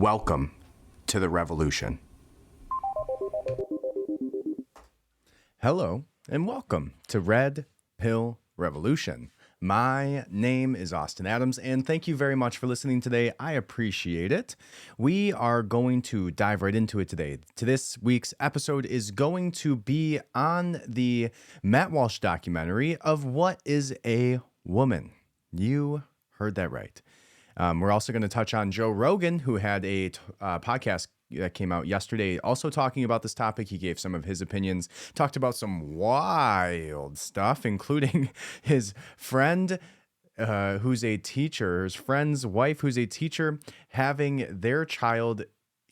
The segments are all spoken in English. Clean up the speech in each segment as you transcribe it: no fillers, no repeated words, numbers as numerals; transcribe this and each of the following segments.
Welcome to the revolution. Hello and welcome to Red Pill Revolution. My name is Austin Adams, and thank you very much for listening today. I appreciate it. We are going to dive right into it today. This week's episode is going to be on the Matt Walsh documentary of What is a Woman? You heard that right. We're also going to touch on Joe Rogan, who had a podcast that came out yesterday, also talking about this topic. He gave some of his opinions, talked about some wild stuff, including his friend who's a teacher, his friend's wife who's a teacher, having their child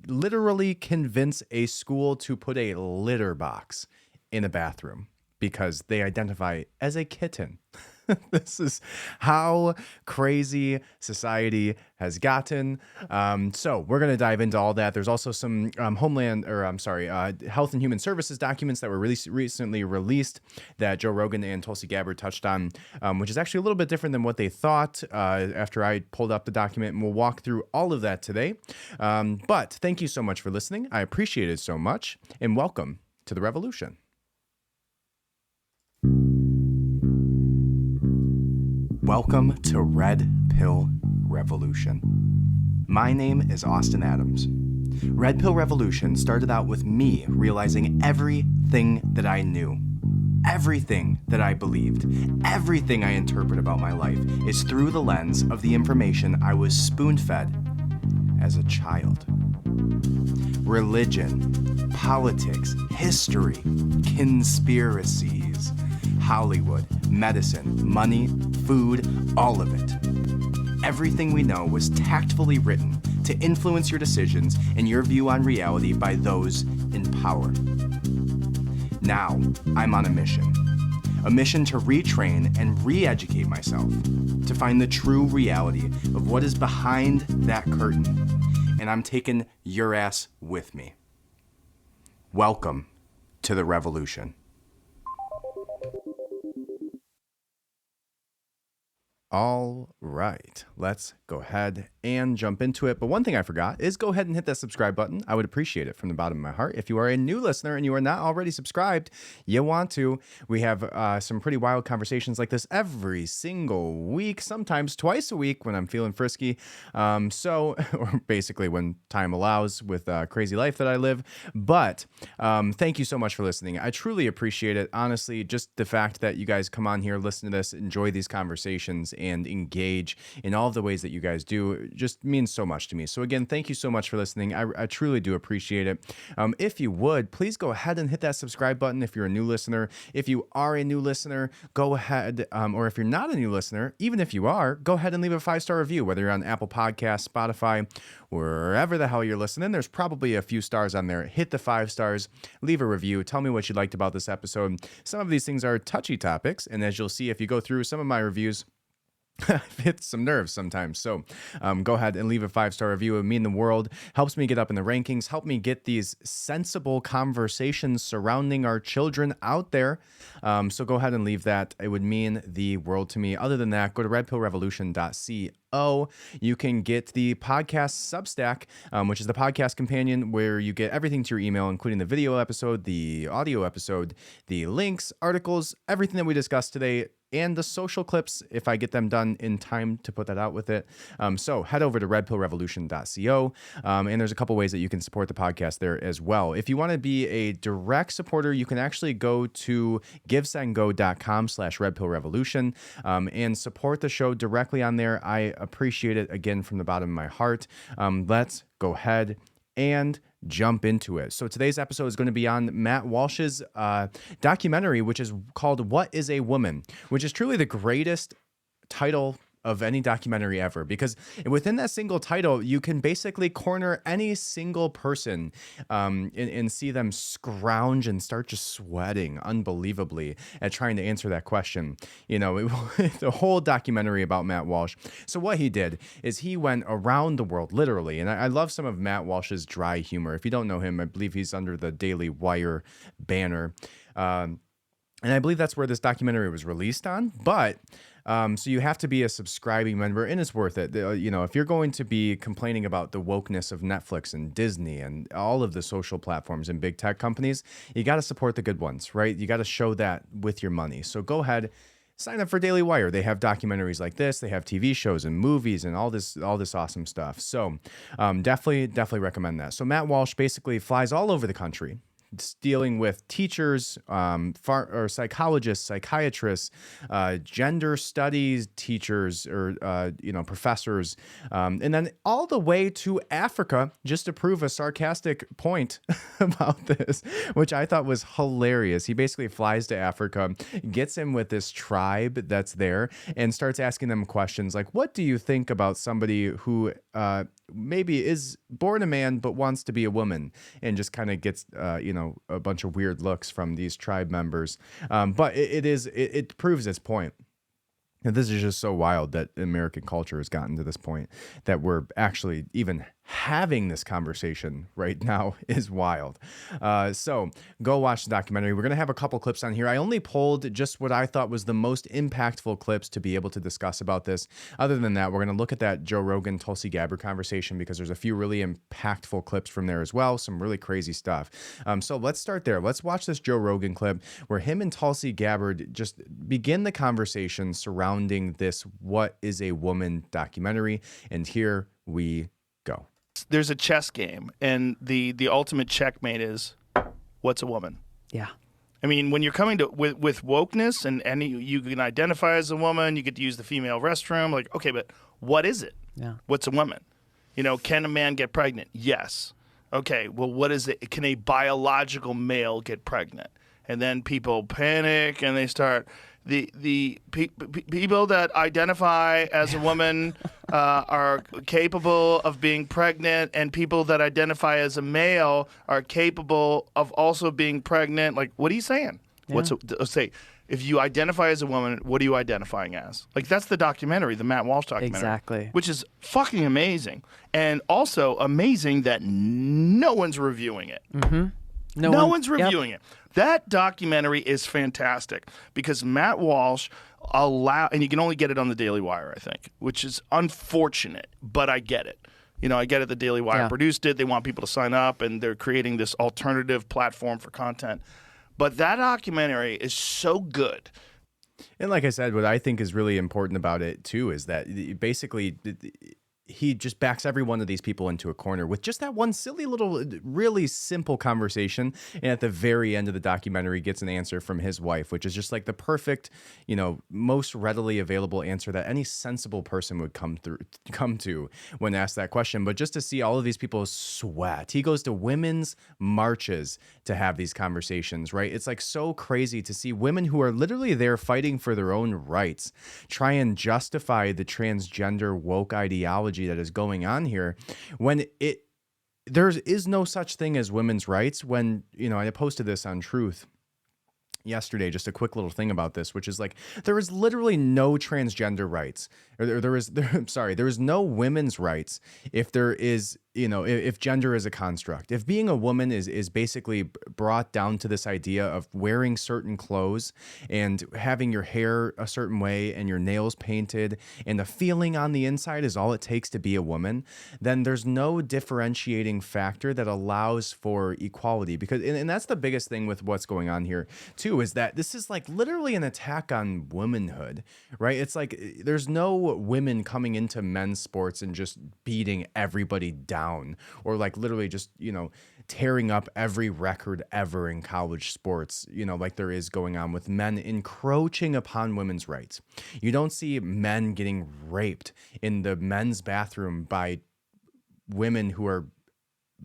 literally convince a school to put a litter box in a bathroom because they identify as a kitten. This is how crazy society has gotten. So we're going to dive into all that. There's also some Health and Human Services documents that were recently released that Joe Rogan and Tulsi Gabbard touched on, which is actually a little bit different than what they thought after I pulled up the document. And we'll walk through all of that today. But thank you so much for listening. I appreciate it so much. And welcome to the revolution. Welcome to Red Pill Revolution. My name is Austin Adams. Red Pill Revolution started out with me realizing everything that I knew, everything that I believed, everything I interpret about my life is through the lens of the information I was spoon-fed as a child. Religion, politics, history, conspiracies, Hollywood, medicine, money, food, all of it. Everything we know was tactfully written to influence your decisions and your view on reality by those in power. Now, I'm on a mission to retrain and re-educate myself, to find the true reality of what is behind that curtain, and I'm taking your ass with me. Welcome to the revolution. All right, let's go ahead and jump into it. But one thing I forgot is go ahead and hit that subscribe button. I would appreciate it from the bottom of my heart. If you are a new listener and you are not already subscribed, you want to. We have some pretty wild conversations like this every single week, sometimes twice a week when I'm feeling frisky. Or basically when time allows with a crazy life that I live. But thank you so much for listening. I truly appreciate it. Honestly, just the fact that you guys come on here, listen to this, enjoy these conversations, and engage in all of the ways that you guys do just means so much to me. So again, thank you so much for listening. I truly do appreciate it. If you would, please go ahead and hit that subscribe button if you're a new listener. If you are a new listener, go ahead, or if you're not a new listener, even if you are, go ahead and leave a 5-star review, whether you're on Apple Podcasts, Spotify, wherever the hell you're listening. There's probably a few stars on there. Hit the 5 stars, leave a review, tell me what you liked about this episode. Some of these things are touchy topics, and as you'll see if you go through some of my reviews, hit some nerves sometimes. So go ahead and leave a 5-star review. It would mean the world. Helps me get up in the rankings. Help me get these sensible conversations surrounding our children out there. So go ahead and leave that. It would mean the world to me. Other than that, go to redpillrevolution.co. You can get the podcast Substack, which is the podcast companion where you get everything to your email, including the video episode, the audio episode, the links, articles, everything that we discussed today, and the social clips if I get them done in time to put that out with it. So head over to redpillrevolution.co, and there's a couple ways that you can support the podcast there as well. If you want to be a direct supporter, you can actually go to givesendgo.com/redpillrevolution and support the show directly on there. I appreciate it again from the bottom of my heart. Let's go ahead and jump into it. So today's episode is going to be on Matt Walsh's documentary, which is called What is a Woman?, which is truly the greatest title of any documentary ever, because within that single title, you can basically corner any single person and see them scrounge and start just sweating unbelievably at trying to answer that question. You know, the whole documentary about Matt Walsh. So what he did is he went around the world, literally, and I love some of Matt Walsh's dry humor. If you don't know him, I believe he's under the Daily Wire banner. And I believe that's where this documentary was released on. But So you have to be a subscribing member, and it's worth it. If you're going to be complaining about the wokeness of Netflix and Disney and all of the social platforms and big tech companies, you got to support the good ones, right? You got to show that with your money. So go ahead, sign up for Daily Wire. They have documentaries like this. They have TV shows and movies and all this awesome stuff. So definitely recommend that. So Matt Walsh basically flies all over the country, dealing with teachers, or psychologists, psychiatrists, gender studies teachers, or professors, and then all the way to Africa, just to prove a sarcastic point about this, which I thought was hilarious. He basically flies to Africa, gets in with this tribe that's there, and starts asking them questions like, "What do you think about somebody who maybe is born a man but wants to be a woman?" And just kind of gets a bunch of weird looks from these tribe members, but it proves its point. And this is just so wild that American culture has gotten to this point that we're actually even having this conversation right now is wild. So go watch the documentary. We're going to have a couple clips on here. I only pulled just what I thought was the most impactful clips to be able to discuss about this. Other than that, we're going to look at that Joe Rogan, Tulsi Gabbard conversation, because there's a few really impactful clips from there as well. Some really crazy stuff. So let's start there. Let's watch this Joe Rogan clip where him and Tulsi Gabbard just begin the conversation surrounding this "What is a Woman" documentary. And here we go. There's a chess game, and the ultimate checkmate is, what's a woman? Yeah. I mean, when you're coming to with wokeness, and you can identify as a woman, you get to use the female restroom. Like, okay, but what is it? Yeah. What's a woman? Can a man get pregnant? Yes. Okay, well, what is it? Can a biological male get pregnant? And then people panic, and they start... The people that identify as a woman are capable of being pregnant, and people that identify as a male are capable of also being pregnant. Like, what are you saying? Yeah. Say, if you identify as a woman, what are you identifying as? Like, that's the documentary, the Matt Walsh documentary. Exactly. Which is fucking amazing. And also amazing that no one's reviewing it. Mm-hmm. No one's reviewing it. That documentary is fantastic because Matt Walsh and you can only get it on the Daily Wire, I think, which is unfortunate, but I get it. I get it. The Daily Wire produced it. They want people to sign up, and they're creating this alternative platform for content. But that documentary is so good. And like I said, what I think is really important about it too is that basically he just backs every one of these people into a corner with just that one silly little, really simple conversation. And at the very end of the documentary gets an answer from his wife, which is just like the perfect, most readily available answer that any sensible person would come to when asked that question. But just to see all of these people sweat, he goes to women's marches to have these conversations, right? It's like so crazy to see women who are literally there fighting for their own rights try and justify the transgender woke ideology that is going on here when there is no such thing as women's rights. When I posted this on Truth yesterday, just a quick little thing about this, which is like there is literally no transgender rights, or there is no women's rights if there is if gender is a construct. If being a woman is basically brought down to this idea of wearing certain clothes and having your hair a certain way and your nails painted and the feeling on the inside is all it takes to be a woman, then there's no differentiating factor that allows for equality. Because and that's the biggest thing with what's going on here too, is that this is like literally an attack on womanhood, right? It's like there's no women coming into men's sports and just beating everybody down, or like literally just tearing up every record ever in college sports, like there is going on with men encroaching upon women's rights. You don't see men getting raped in the men's bathroom by women who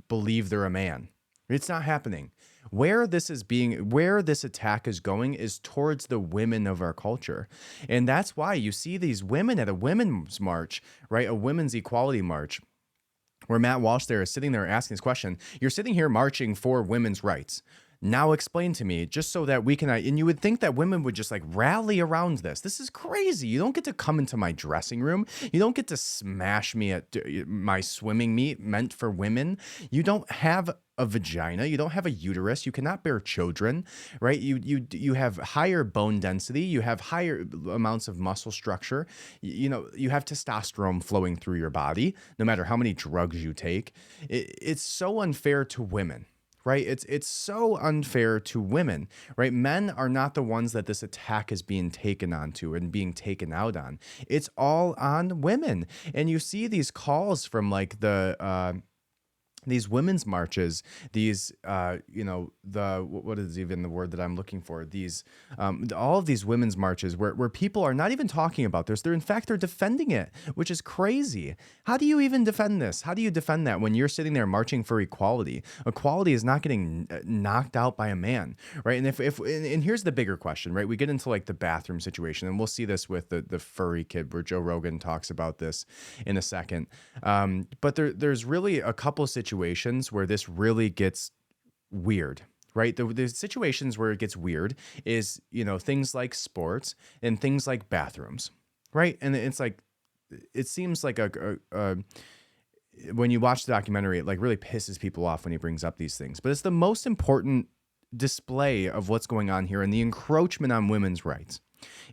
believe they're a man. It's not happening. Where this attack is going is towards the women of our culture. And that's why you see these women at a women's march, right? A women's equality march, where Matt Walsh there is sitting there asking this question. You're sitting here marching for women's rights. Now explain to me, just so that we can, and you would think that women would just like rally around this. This is crazy. You don't get to come into my dressing room. You don't get to smash me at my swimming meet meant for women. You don't have a vagina. You don't have a uterus. You cannot bear children, right? You have higher bone density. You have higher amounts of muscle structure. You have testosterone flowing through your body, no matter how many drugs you take. It's so unfair to women. Right? It's so unfair to women, right? Men are not the ones that this attack is being taken onto and being taken out on. It's all on women. And you see these calls from like these women's marches, these, what is even the word that I'm looking for? These, all of these women's marches where people are not even talking about this. They're defending it, which is crazy. How do you even defend this? How do you defend that when you're sitting there marching for equality? Equality is not getting knocked out by a man, right? And here's the bigger question, right? We get into like the bathroom situation, and we'll see this with the furry kid where Joe Rogan talks about this in a second. But there's really a couple of situations where this really gets weird, right? The situations where it gets weird is, things like sports and things like bathrooms, right? And it's like, it seems like when you watch the documentary, it like really pisses people off when he brings up these things, but it's the most important display of what's going on here and the encroachment on women's rights.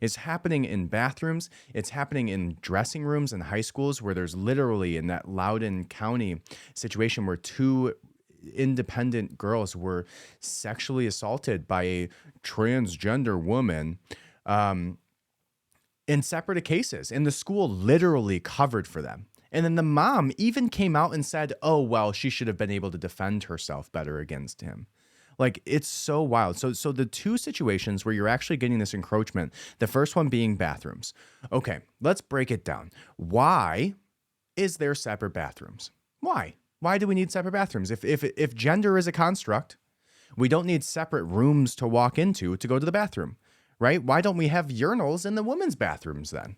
It's happening in bathrooms. It's happening in dressing rooms in high schools where there's literally in that Loudoun County situation where two independent girls were sexually assaulted by a transgender woman in separate cases. And the school literally covered for them. And then the mom even came out and said, oh, well, she should have been able to defend herself better against him. Like, it's so wild. So the two situations where you're actually getting this encroachment, the first one being bathrooms. Okay, let's break it down. Why is there separate bathrooms? Why? Why do we need separate bathrooms? If gender is a construct, we don't need separate rooms to walk into to go to the bathroom, right? Why don't we have urinals in the women's bathrooms then,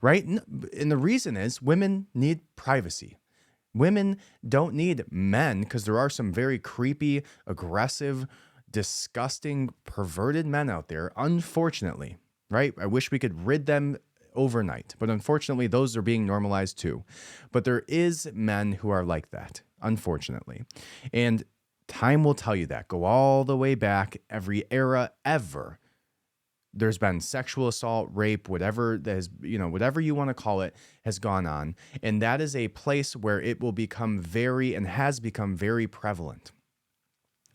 right? And the reason is women need privacy. Women don't need men because there are some very creepy, aggressive, disgusting, perverted men out there, unfortunately, right? I wish we could rid them overnight, but unfortunately, those are being normalized too. But there is men who are like that, unfortunately. And time will tell you that. Go all the way back, every era ever. There's been sexual assault, rape, whatever that is, whatever you want to call it, has gone on. And that is a place where it will become very and has become very prevalent.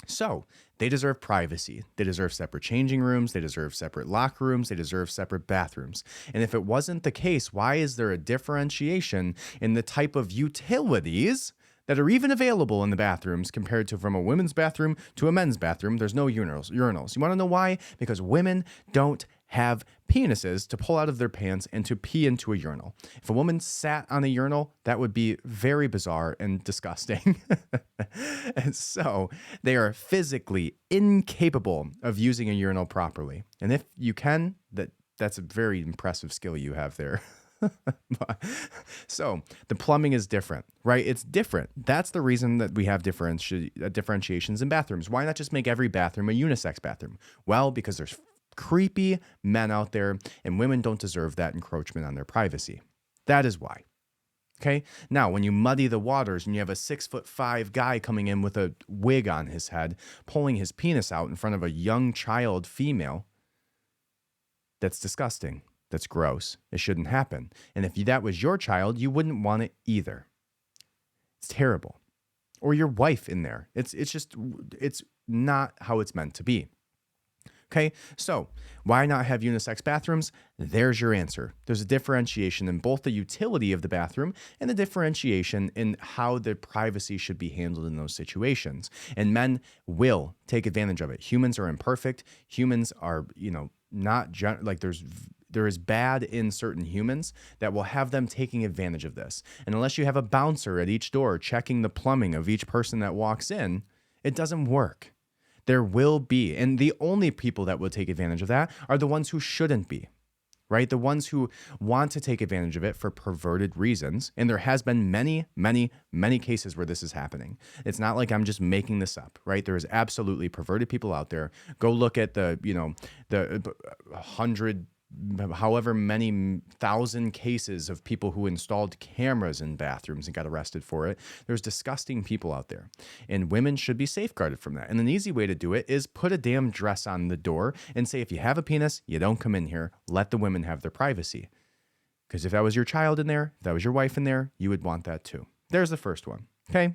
So they deserve privacy. They deserve separate changing rooms. They deserve separate locker rooms. They deserve separate bathrooms. And if it wasn't the case, why is there a differentiation in the type of utilities that are even available in the bathrooms compared to from a women's bathroom to a men's bathroom? There's no urinals. You want to know why? Because women don't have penises to pull out of their pants and to pee into a urinal. If a woman sat on a urinal, that would be very bizarre and disgusting. And so they are physically incapable of using a urinal properly. And if you can, that's a very impressive skill you have there. So the plumbing is different, right? It's different. That's the reason that we have differentiations in bathrooms. Why not just make every bathroom a unisex bathroom? Well, because there's creepy men out there and women don't deserve that encroachment on their privacy. That is why. Okay. Now, when you muddy the waters and you have a 6'5" guy coming in with a wig on his head, pulling his penis out in front of a young child female, that's disgusting. That's gross. It shouldn't happen. And if that was your child, you wouldn't want it either. It's terrible. Or your wife in there. It's not how it's meant to be. Okay, so why not have unisex bathrooms? There's your answer. There's a differentiation in both the utility of the bathroom and the differentiation in how the privacy should be handled in those situations. And men will take advantage of it. Humans are imperfect. Humans are, there is bad in certain humans that will have them taking advantage of this. And unless you have a bouncer at each door checking the plumbing of each person that walks in, it doesn't work. There will be, and the only people that will take advantage of that are the ones who shouldn't be. right? The ones who want to take advantage of it for perverted reasons. And there has been many, many, many cases where this is happening. It's not like I'm just making this up, right? There is absolutely perverted people out there. Go look at the 100, however many thousand cases of people who installed cameras in bathrooms and got arrested for it. There's disgusting people out there, and women should be safeguarded from that. And an easy way to do it is put a damn dress on the door and say, if you have a penis, you don't come in here. Let the women have their privacy. Because if that was your child in there, if that was your wife in there, you would want that too. There's the first one. Okay.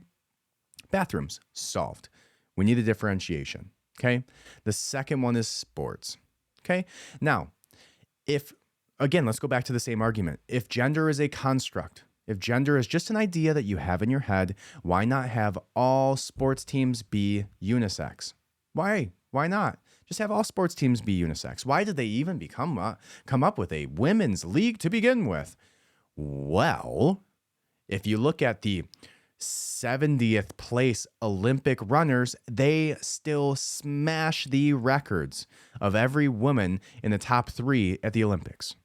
Bathrooms, solved. We need a differentiation. Okay. The second one is sports. Okay. Now, let's go back to the same argument. If gender is a construct, if gender is just an idea that you have in your head, why not have all sports teams be unisex? Why? Why not? Just have all sports teams be unisex. Why did they even come up with a women's league to begin with? Well, if you look at the 70th place Olympic runners, they still smash the records of every woman in the top 3 at the Olympics.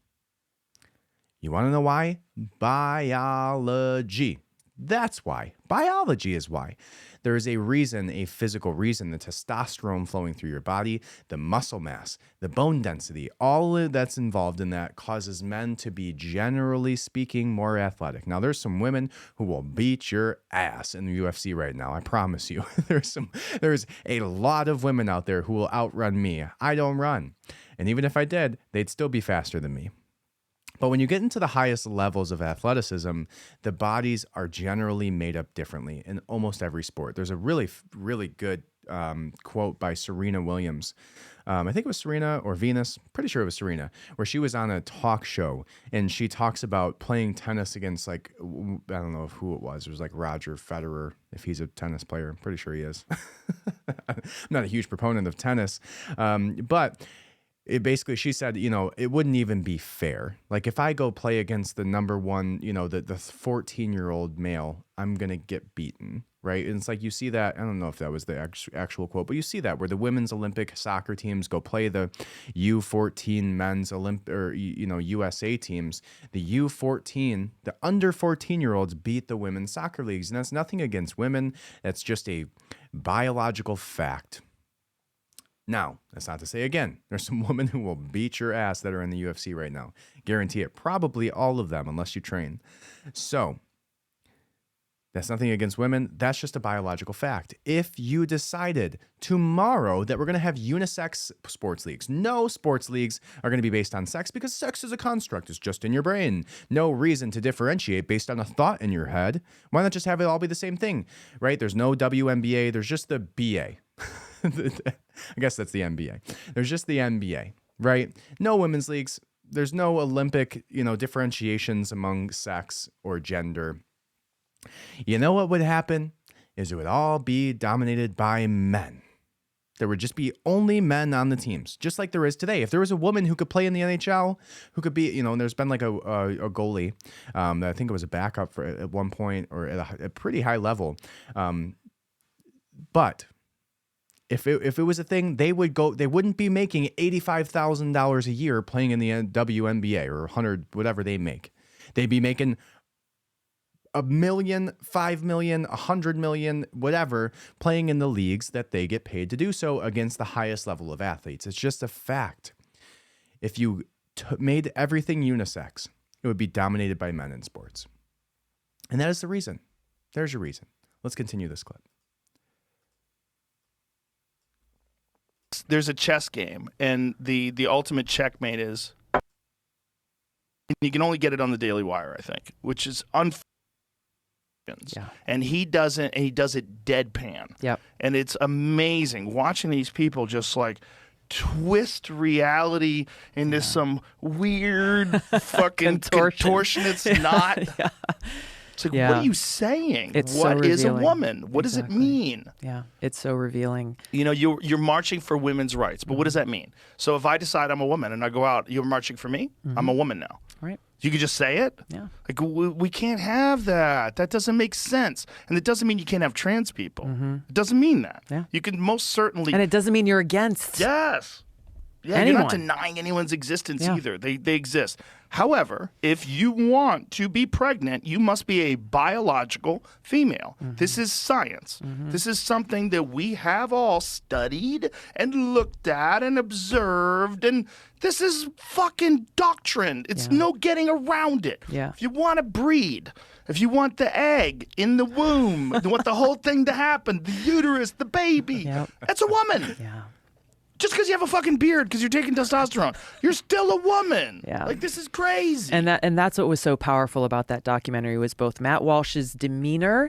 You want to know why? Biology. That's why. Biology is why. There is a reason, a physical reason, the testosterone flowing through your body, the muscle mass, the bone density, all that's involved in that causes men to be, generally speaking, more athletic. Now, there's some women who will beat your ass in the UFC right now. I promise you. There's a lot of women out there who will outrun me. I don't run. And even if I did, they'd still be faster than me. But when you get into the highest levels of athleticism, the bodies are generally made up differently in almost every sport. There's a really, really good quote by Serena Williams. I think it was Serena or Venus. Pretty sure it was Serena, where she was on a talk show and she talks about playing tennis against, like, I don't know who it was. It was like Roger Federer, if he's a tennis player. I'm pretty sure he is. I'm not a huge proponent of tennis, but she said, it wouldn't even be fair. Like, if I go play against the number one, the 14-year-old male, I'm going to get beaten, right? And it's like, you see that, I don't know if that was the actual quote, but you see that where the women's Olympic soccer teams go play the U14 men's USA teams. The U14, the under 14-year-olds beat the women's soccer leagues. And that's nothing against women. That's just a biological fact. Now, that's not to say, again, there's some women who will beat your ass that are in the UFC right now. Guarantee it. Probably all of them, unless you train. So, that's nothing against women. That's just a biological fact. If you decided tomorrow that we're going to have unisex sports leagues, no sports leagues are going to be based on sex because sex is a construct. It's just in your brain. No reason to differentiate based on a thought in your head. Why not just have it all be the same thing, right? There's no WNBA. There's just the BA. I guess that's the NBA. There's just the NBA, right? No women's leagues. There's no Olympic, differentiations among sex or gender. You know what would happen is it would all be dominated by men. There would just be only men on the teams, just like there is today. If there was a woman who could play in the NHL, who could be, and there's been like a goalie, I think it was a backup for at one point or at a pretty high level. But if it was a thing, they wouldn't be making $85,000 a year playing in the WNBA or 100, whatever they make. They'd be making $1 million, $5 million, $100 million, whatever, playing in the leagues that they get paid to do so against the highest level of athletes. It's just a fact. If you made everything unisex, it would be dominated by men in sports. And that is the reason. There's your reason. Let's continue this clip. There's a chess game, and the ultimate checkmate is, you can only get it on the Daily Wire, I think, which is unfair. Yeah. And he does it deadpan. Yep. And it's amazing watching these people just like twist reality into some weird fucking contortionist knot. Yeah. It's like, what are you saying? What is a woman? What does it mean? Yeah, it's so revealing. You're marching for women's rights, but what does that mean? So if I decide I'm a woman and I go out, you're marching for me? Mm-hmm. I'm a woman now. Right. You could just say it? Yeah. Like, we can't have that. That doesn't make sense. And it doesn't mean you can't have trans people. Mm-hmm. It doesn't mean that. Yeah. You can most certainly. And it doesn't mean you're against. Yes. Yeah, you're not denying anyone's existence either. They exist. However, if you want to be pregnant, you must be a biological female. This is science. This is something that we have all studied and looked at and observed, and this is fucking doctrine. It's no getting around it. Yeah. If you want to breed, if you want the egg in the womb, you want the whole thing to happen, the uterus, the baby, that's a woman. Yeah. Just because you have a fucking beard because you're taking testosterone, you're still a woman. Yeah. Like, this is crazy. And that's what was so powerful about that documentary was both Matt Walsh's demeanor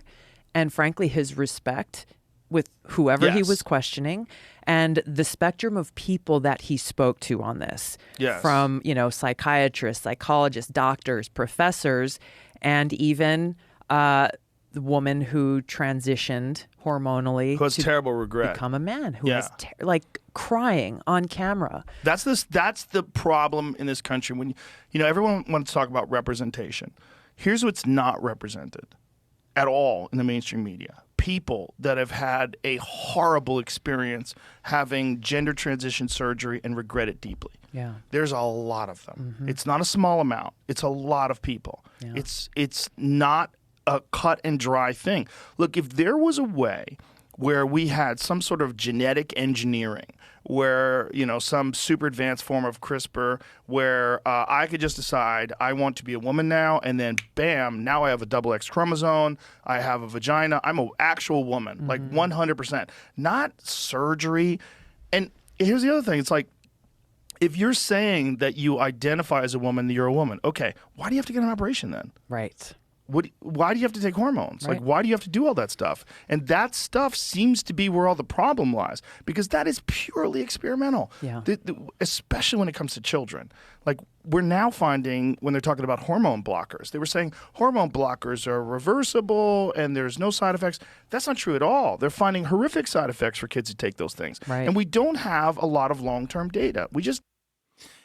and, frankly, his respect with whoever he was questioning, and the spectrum of people that he spoke to on this. Yes. From, psychiatrists, psychologists, doctors, professors, and even the woman who transitioned hormonally Who has to terrible regret. become a man, who was crying on camera. That's the problem in this country. When everyone wants to talk about representation. Here's what's not represented at all in the mainstream media. People that have had a horrible experience having gender transition surgery and regret it deeply. Yeah. There's a lot of them. It's not a small amount. It's a lot of people. Yeah. It's not a cut and dry thing. Look, if there was a way where we had some sort of genetic engineering, where, some super advanced form of CRISPR, where I could just decide I want to be a woman now, and then bam, now I have a double X chromosome, I have a vagina, I'm an actual woman, like 100%, not surgery. And here's the other thing, it's like, if you're saying that you identify as a woman, you're a woman, okay, why do you have to get an operation then? Right. Why do you have to take hormones? Right. Like, why do you have to do all that stuff? And that stuff seems to be where all the problem lies, because that is purely experimental. Yeah. Especially when it comes to children. Like, we're now finding, when they're talking about hormone blockers, they were saying hormone blockers are reversible and there's no side effects. That's not true at all. They're finding horrific side effects for kids who take those things. Right. And we don't have a lot of long-term data.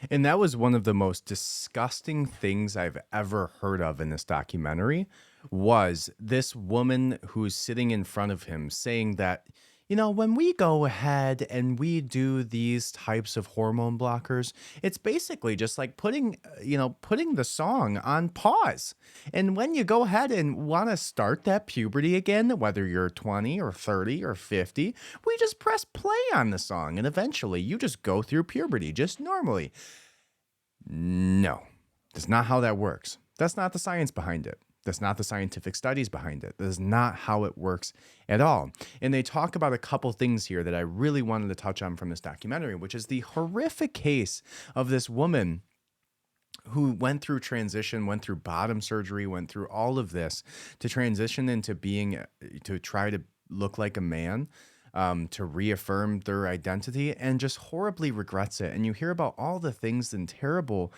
And that was one of the most disgusting things I've ever heard of in this documentary, was this woman who's sitting in front of him saying that, when we go ahead and we do these types of hormone blockers, it's basically just like putting the song on pause. And when you go ahead and want to start that puberty again, whether you're 20 or 30 or 50, we just press play on the song. And eventually you just go through puberty just normally. No, that's not how that works. That's not the science behind it. That's not the scientific studies behind it. That is not how it works at all. And they talk about a couple things here that I really wanted to touch on from this documentary, which is the horrific case of this woman who went through transition, went through bottom surgery, went through all of this to transition into to try to look like a man, to reaffirm their identity, and just horribly regrets it. And you hear about all the things and terrible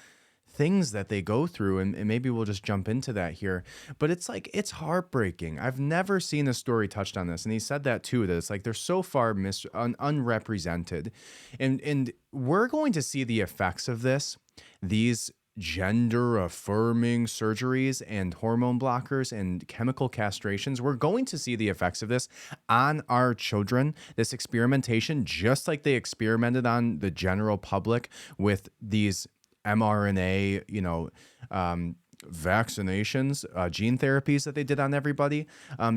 things that they go through, and maybe we'll just jump into that here. But it's like, it's heartbreaking. I've never seen a story touched on this, and he said that too, that it's like they're so far unrepresented, and we're going to see the effects of these gender affirming surgeries and hormone blockers and chemical castrations. We're going to see the effects of this on our children, this experimentation, just like they experimented on the general public with these mRNA, vaccinations, gene therapies that they did on everybody.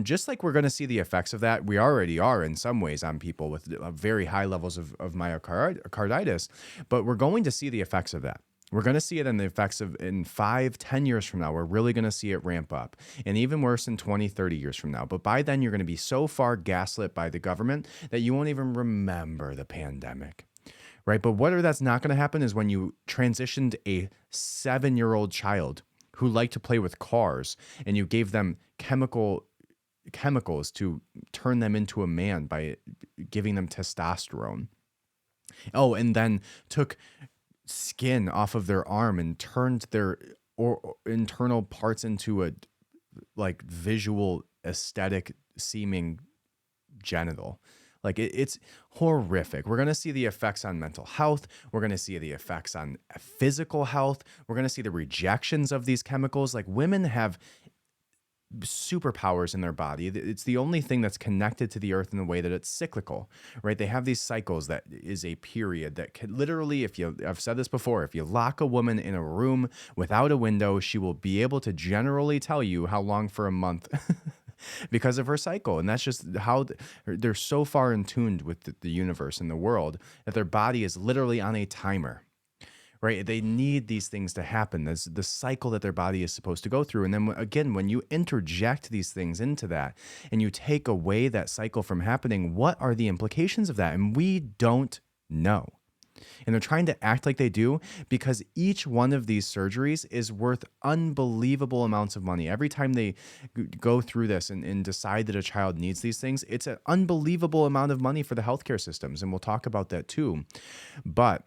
Just like we're going to see the effects of that. We already are in some ways on people with very high levels of myocarditis, but we're going to see the effects of that. We're going to see it in the effects of in 5-10 years from now. We're really going to see it ramp up, and even worse in 20-30 years from now. But by then, you're going to be so far gaslit by the government that you won't even remember the pandemic. Right. But what that's not going to happen is when you transitioned a 7-year-old child who liked to play with cars and you gave them chemicals to turn them into a man by giving them testosterone. Oh, and then took skin off of their arm and turned their internal parts into a visual aesthetic seeming genital. Like it's horrific. We're going to see the effects on mental health. We're going to see the effects on physical health. We're going to see the rejections of these chemicals. Like women have superpowers in their body. It's the only thing that's connected to the earth in the way that it's cyclical, right? They have these cycles that is a period that could literally, I've said this before, if you lock a woman in a room without a window, she will be able to generally tell you how long for a month because of her cycle. And that's just how they're so far in tuned with the universe and the world that their body is literally on a timer. Right? They need these things to happen. There's the cycle that their body is supposed to go through. And then again, when you interject these things into that and you take away that cycle from happening, what are the implications of that? And we don't know. And they're trying to act like they do because each one of these surgeries is worth unbelievable amounts of money. Every time they go through this and decide that a child needs these things, it's an unbelievable amount of money for the healthcare systems. And we'll talk about that too. But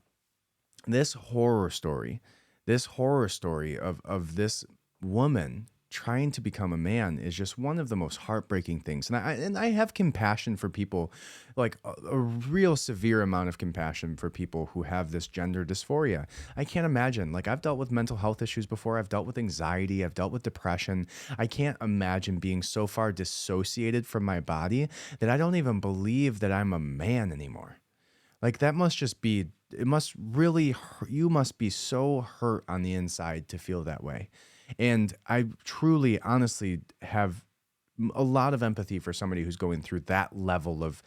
this horror story of this woman trying to become a man is just one of the most heartbreaking things. And I have compassion for people, like a real severe amount of compassion for people who have this gender dysphoria. I can't imagine, like I've dealt with mental health issues before. I've dealt with anxiety. I've dealt with depression. I can't imagine being so far dissociated from my body that I don't even believe that I'm a man anymore. Like that must just be, it must really, you must be so hurt on the inside to feel that way. And I truly, honestly have a lot of empathy for somebody who's going through that level of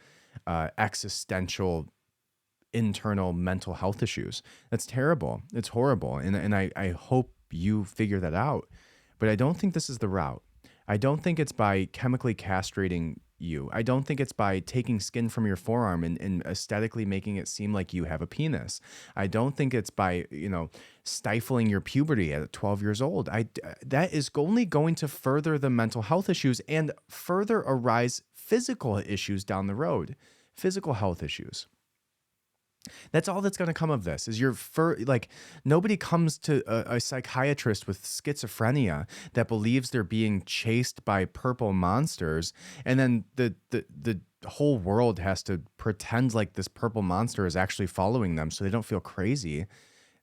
existential, internal mental health issues. That's terrible. It's horrible. And I hope you figure that out. But I don't think this is the route. I don't think it's by chemically castrating you. I don't think it's by taking skin from your forearm and aesthetically making it seem like you have a penis. I don't think it's by, stifling your puberty at 12 years old. That is only going to further the mental health issues and further arise physical issues down the road, physical health issues. That's all that's going to come of this is nobody comes to a psychiatrist with schizophrenia that believes they're being chased by purple monsters. And then the whole world has to pretend like this purple monster is actually following them so they don't feel crazy.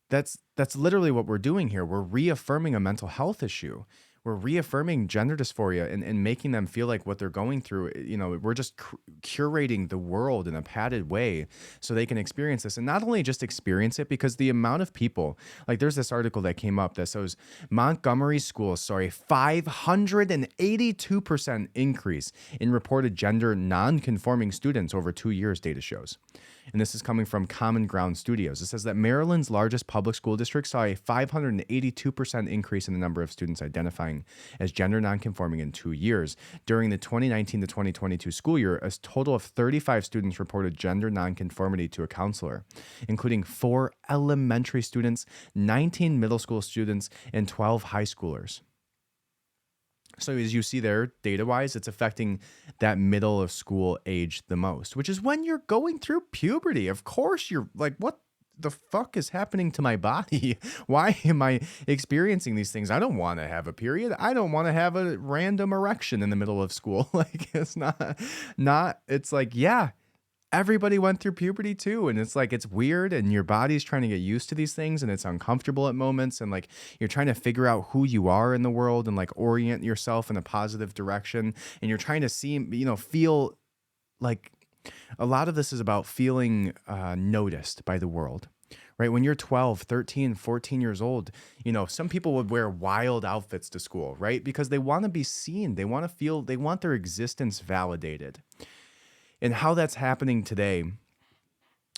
That's literally what we're doing here. We're reaffirming a mental health issue. We're reaffirming gender dysphoria and making them feel like what they're going through, we're just curating the world in a padded way so they can experience this. And not only just experience it, because the amount of people, like there's this article that came up that shows Montgomery schools, 582% increase in reported gender non-conforming students over 2 years, data shows. And this is coming from Common Ground Studios. It says that Maryland's largest public school district saw a 582% increase in the number of students identifying as gender nonconforming in 2 years. During the 2019 to 2022 school year, a total of 35 students reported gender nonconformity to a counselor, including 4 elementary students, 19 middle school students, and 12 high schoolers. So as you see there, data-wise, it's affecting that middle of school age the most, which is when you're going through puberty. Of course, you're like, what the fuck is happening to my body? Why am I experiencing these things? I don't want to have a period. I don't want to have a random erection in the middle of school. Like, it's it's like, yeah, everybody went through puberty too. And it's like, it's weird and your body's trying to get used to these things and it's uncomfortable at moments. And like, you're trying to figure out who you are in the world and like orient yourself in a positive direction. And you're trying to feel like a lot of this is about feeling noticed by the world. Right? When you're 12, 13, 14 years old, some people would wear wild outfits to school, right? Because they want to be seen. They want their existence validated. And how that's happening today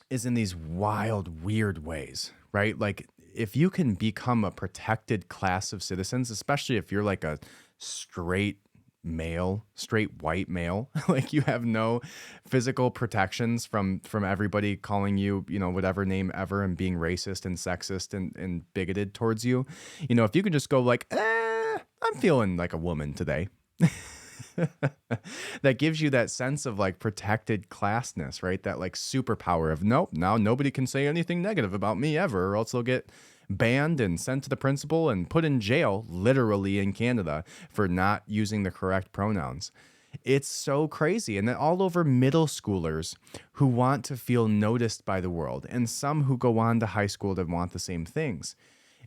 is in these wild, weird ways, right? Like if you can become a protected class of citizens, especially if you're like a straight white male, like you have no physical protections from everybody calling you, whatever name ever and being racist and sexist and bigoted towards you. If you can just go like, I'm feeling like a woman today. That gives you that sense of like protected classness, right? That like superpower of nope, now nobody can say anything negative about me ever, or else they'll get banned and sent to the principal and put in jail, literally in Canada, for not using the correct pronouns. It's so crazy. And then all over middle schoolers who want to feel noticed by the world, and some who go on to high school that want the same things.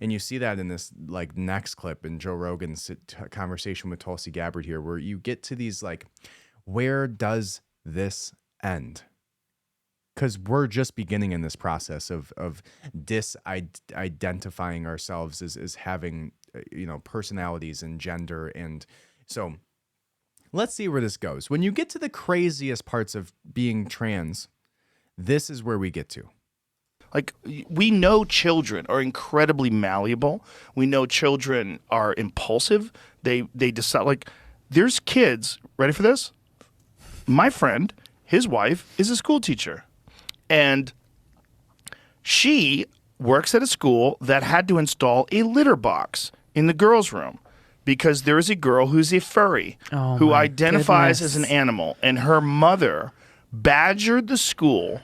And you see that in this like next clip in Joe Rogan's conversation with Tulsi Gabbard here, where you get to these like, where does this end? Because we're just beginning in this process of disidentifying ourselves as having, personalities and gender. And so let's see where this goes. When you get to the craziest parts of being trans, this is where we get to. Like, we know children are incredibly malleable. We know children are impulsive. They decide, like, there's kids, ready for this? My friend, his wife, is a school teacher. And she works at a school that had to install a litter box in the girls' room because there is a girl who's a furry who identifies as an animal. And her mother badgered the school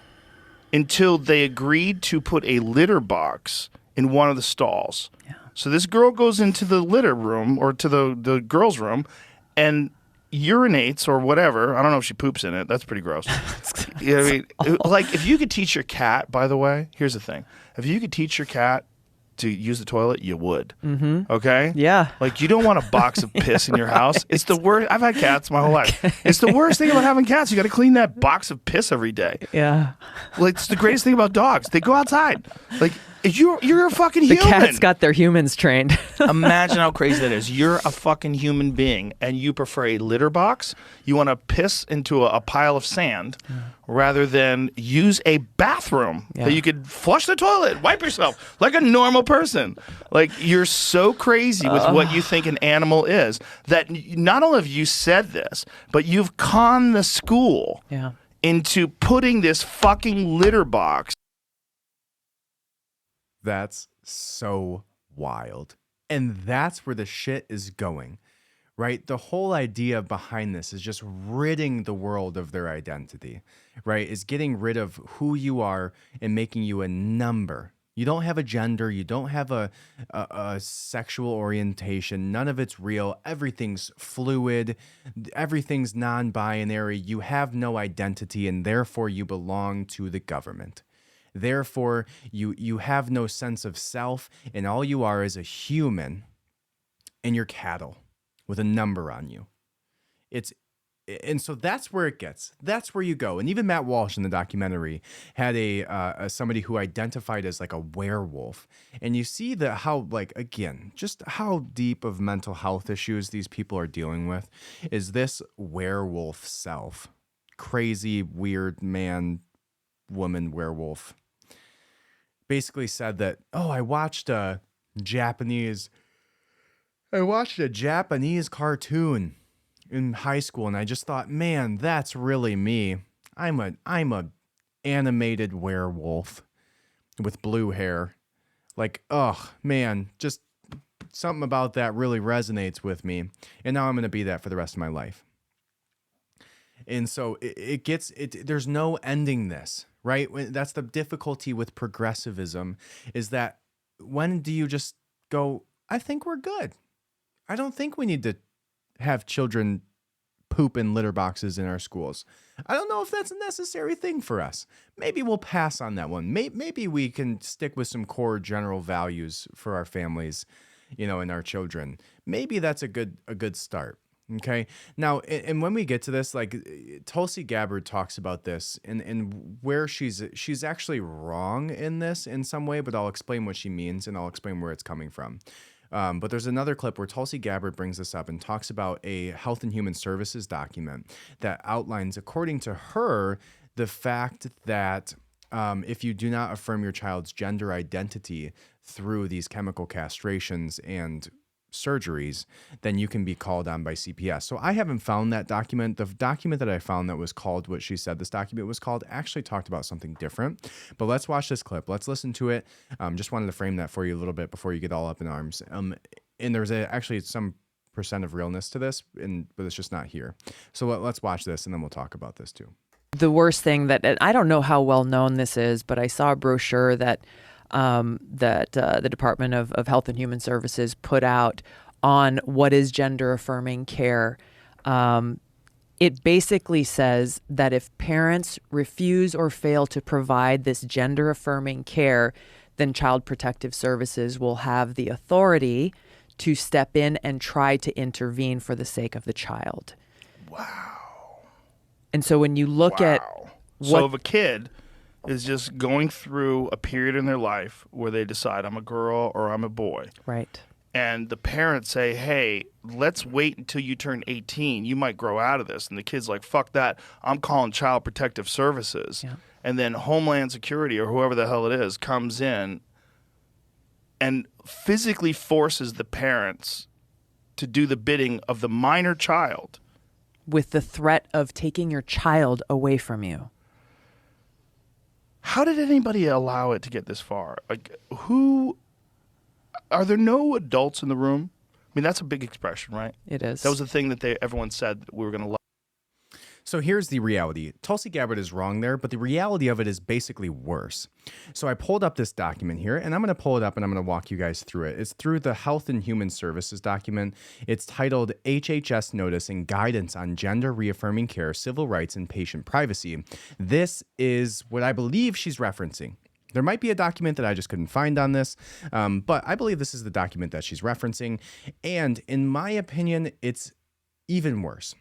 until they agreed to put a litter box in one of the stalls. Yeah. So this girl goes into the litter room or to the girls' room and urinates or whatever. I don't know if she poops in it. That's pretty gross. You know what I mean? Like, if you could teach your cat, by the way, here's the thing. If you could teach your cat to use the toilet, you would. Mm-hmm. Okay? Yeah. Like, you don't want a box of piss in your house. It's the worst. I've had cats my whole life. It's the worst thing about having cats. You got to clean that box of piss every day. Yeah. Like, it's the greatest thing about dogs. They go outside. Like, you're a fucking human. The cat's got their humans trained. Imagine how crazy that is. You're a fucking human being, and you prefer a litter box. You want to piss into a pile of sand rather than use a bathroom that you could flush the toilet, wipe yourself like a normal person. Like, you're so crazy with what you think an animal is that not only have you said this, but you've conned the school into putting this fucking litter box. That's so wild. And that's where the shit is going, right? The whole idea behind this is just ridding the world of their identity, right? Is getting rid of who you are and making you a number. You don't have a gender. You don't have a sexual orientation. None of it's real. Everything's fluid. Everything's non-binary. You have no identity, and therefore you belong to the government. Therefore, you have no sense of self, and all you are is a human, and you're cattle with a number on you. And so that's where it gets. That's where you go. And even Matt Walsh in the documentary had somebody who identified as like a werewolf, and you see how, like, again, just how deep of mental health issues these people are dealing with is this werewolf self, crazy, weird man, woman werewolf. Basically said that, I watched a Japanese cartoon in high school, and I just thought, man, that's really me. I'm a animated werewolf with blue hair. Like, man, just something about that really resonates with me, and now I'm gonna be that for the rest of my life. And so there's no ending this. Right? That's the difficulty with progressivism, is that when do you just go, I think we're good. I don't think we need to have children poop in litter boxes in our schools. I don't know if that's a necessary thing for us. Maybe we'll pass on that one. Maybe we can stick with some core general values for our families, and our children. Maybe that's a good start. Okay. Now, and when we get to this, like, Tulsi Gabbard talks about this and where she's actually wrong in this in some way, but I'll explain what she means and I'll explain where it's coming from. But there's another clip where Tulsi Gabbard brings this up and talks about a Health and Human Services document that outlines, according to her, the fact that if you do not affirm your child's gender identity through these chemical castrations and surgeries, then you can be called on by CPS. So I haven't found that document. The document that I found that was called what she said this document was called actually talked about something different. But let's watch this clip. Let's listen to it. Just wanted to frame that for you a little bit before you get all up in arms. And there's actually some percent of realness to this, but it's just not here. So let's watch this, and then we'll talk about this too. The worst thing that, I don't know how well known this is, but I saw a brochure that the Department of Health and Human Services put out on what is gender affirming care. It basically says that if parents refuse or fail to provide this gender affirming care, then Child Protective Services will have the authority to step in and try to intervene for the sake of the child. Wow. And so when you look at So if a kid is just going through a period in their life where they decide I'm a girl or I'm a boy. Right. And the parents say, hey, let's wait until you turn 18. You might grow out of this. And the kid's like, fuck that. I'm calling Child Protective Services. Yeah. And then Homeland Security or whoever the hell it is comes in and physically forces the parents to do the bidding of the minor child. With the threat of taking your child away from you. How did anybody allow it to get this far? Like, who... Are there no adults in the room? I mean, that's a big expression, right? It is. That was the thing that everyone said that we were going to love. So here's the reality. Tulsi Gabbard is wrong there, but the reality of it is basically worse. So I pulled up this document here, and I'm going to pull it up and I'm going to walk you guys through it. It's through the Health and Human Services document. It's titled HHS Notice and Guidance on Gender Reaffirming Care, Civil Rights, and Patient Privacy. This is what I believe she's referencing. There might be a document that I just couldn't find on this, but I believe this is the document that she's referencing. And in my opinion, it's even worse.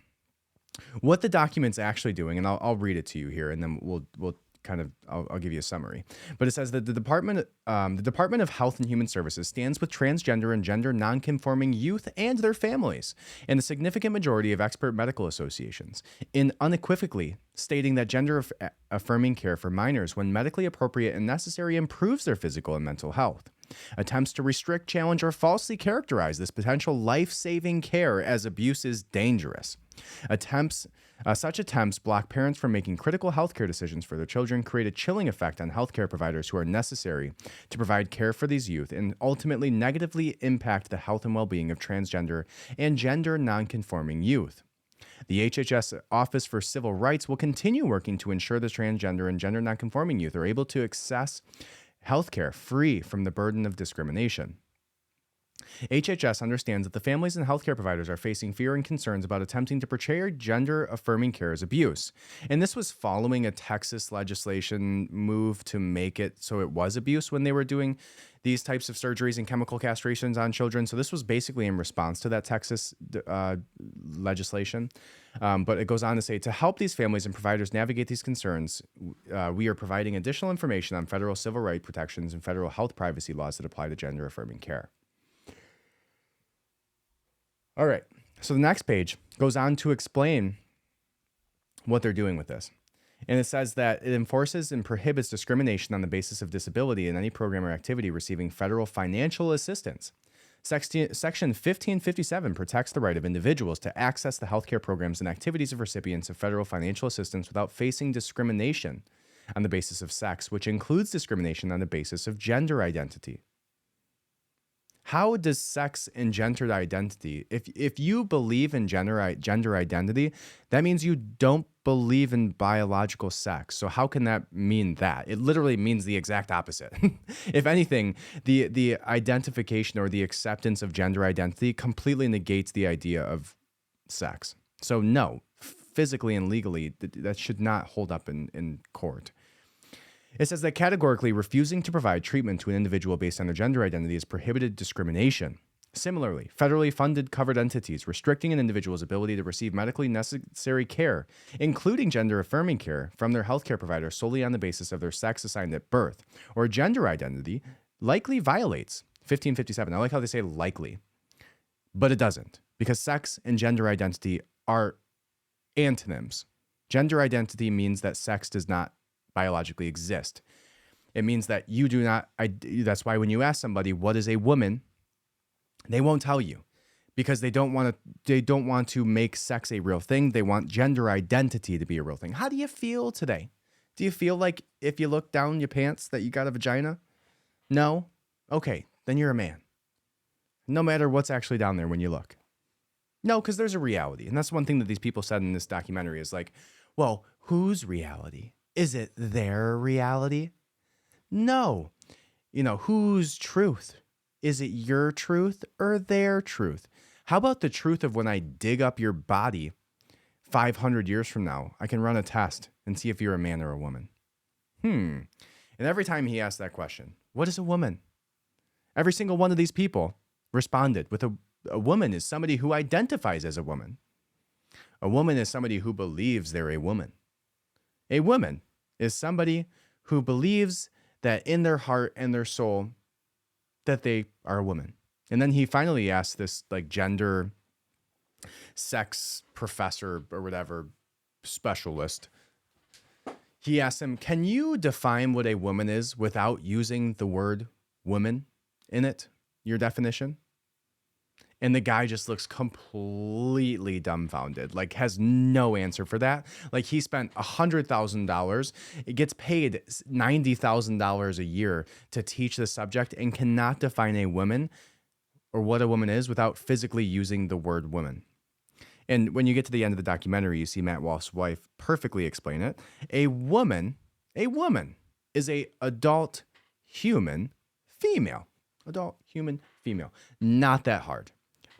What the document's actually doing, and I'll read it to you here, and then we'll kind of I'll give you a summary. But it says that the Department of Health and Human Services stands with transgender and gender nonconforming youth and their families, and a significant majority of expert medical associations, in unequivocally stating that gender affirming care for minors, when medically appropriate and necessary, improves their physical and mental health. Attempts to restrict, challenge, or falsely characterize this potential life-saving care as abuse is dangerous. Such attempts block parents from making critical healthcare decisions for their children, create a chilling effect on healthcare providers who are necessary to provide care for these youth, and ultimately negatively impact the health and well-being of transgender and gender nonconforming youth. The HHS Office for Civil Rights will continue working to ensure the transgender and gender nonconforming youth are able to access healthcare free from the burden of discrimination. HHS understands that the families and healthcare providers are facing fear and concerns about attempting to portray gender-affirming care as abuse. And this was following a Texas legislation move to make it so it was abuse when they were doing these types of surgeries and chemical castrations on children. So this was basically in response to that Texas legislation. But it goes on to say, to help these families and providers navigate these concerns, we are providing additional information on federal civil rights protections and federal health privacy laws that apply to gender-affirming care. All right, so the next page goes on to explain what they're doing with this. And it says that it enforces and prohibits discrimination on the basis of disability in any program or activity receiving federal financial assistance. Section 1557 protects the right of individuals to access the healthcare programs and activities of recipients of federal financial assistance without facing discrimination on the basis of sex, which includes discrimination on the basis of gender identity. How does sex and gender identity, if you believe in gender identity, that means you don't believe in biological sex. So how can that mean that? It literally means the exact opposite. If anything, the identification or the acceptance of gender identity completely negates the idea of sex. So no, physically and legally, that should not hold up in court. It says that categorically refusing to provide treatment to an individual based on their gender identity is prohibited discrimination. Similarly, federally funded covered entities restricting an individual's ability to receive medically necessary care, including gender-affirming care, from their healthcare provider solely on the basis of their sex assigned at birth or gender identity likely violates 1557. I like how they say likely, but it doesn't, because sex and gender identity are antonyms. Gender identity means that sex does not biologically exist. It means that you do not, that's why when you ask somebody, what is a woman, they won't tell you, because they don't want to make sex a real thing. They want gender identity to be a real thing. How do you feel today? Do you feel like if you look down your pants that you got a vagina? No? Okay, then you're a man. No matter what's actually down there when you look. No, because there's a reality. And that's one thing that these people said in this documentary is like, well, whose reality? Is it their reality? No. Whose truth? Is it your truth or their truth? How about the truth of when I dig up your body 500 years from now, I can run a test and see if you're a man or a woman? And And every time he asked that question, what is a woman? Every single one of these people responded with a woman is somebody who identifies as a woman. A woman is somebody who believes they're a woman. A woman is somebody who believes that in their heart and their soul that they are a woman. And then he finally asked this like gender, sex professor or whatever specialist. He asked him, can you define what a woman is without using the word woman in it, your definition? And the guy just looks completely dumbfounded, like has no answer for that. Like he spent $100,000. It gets paid $90,000 a year to teach the subject and cannot define a woman or what a woman is without physically using the word woman. And when you get to the end of the documentary, you see Matt Walsh's wife perfectly explain it. A woman is a adult human female. Adult human female. Not that hard.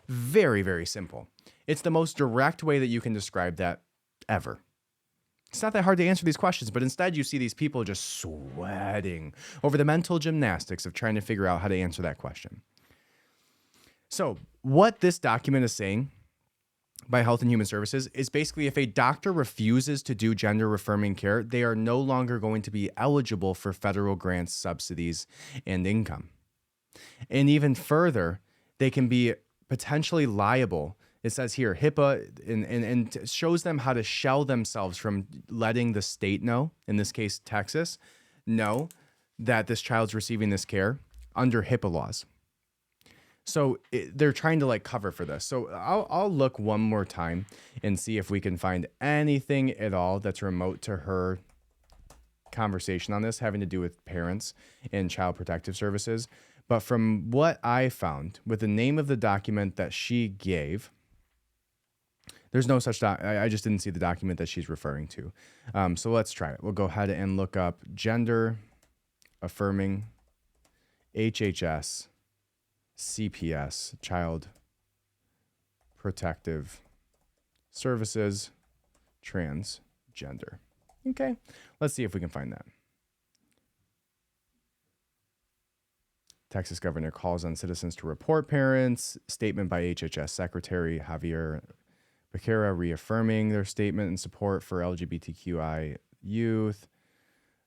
Very, very simple. It's the most direct way that you can describe that ever. It's not that hard to answer these questions, but instead you see these people just sweating over the mental gymnastics of trying to figure out how to answer that question. So what this document is saying by Health and Human Services is basically if a doctor refuses to do gender affirming care, they are no longer going to be eligible for federal grants, subsidies, and income. And even further, they can be potentially liable. It says here, HIPAA, and shows them how to shell themselves from letting the state know, in this case, Texas, know that this child's receiving this care under HIPAA laws. So they're trying to like cover for this. So I'll look one more time and see if we can find anything at all that's remote to her conversation on this having to do with parents and child protective services. But from what I found with the name of the document that she gave, there's no such I just didn't see the document that she's referring to. So let's try it. We'll go ahead and look up gender affirming HHS CPS, Child Protective Services, transgender. Okay, let's see if we can find that. Texas governor calls on citizens to report parents. Statement by HHS Secretary Javier Becerra reaffirming their statement in support for LGBTQI youth.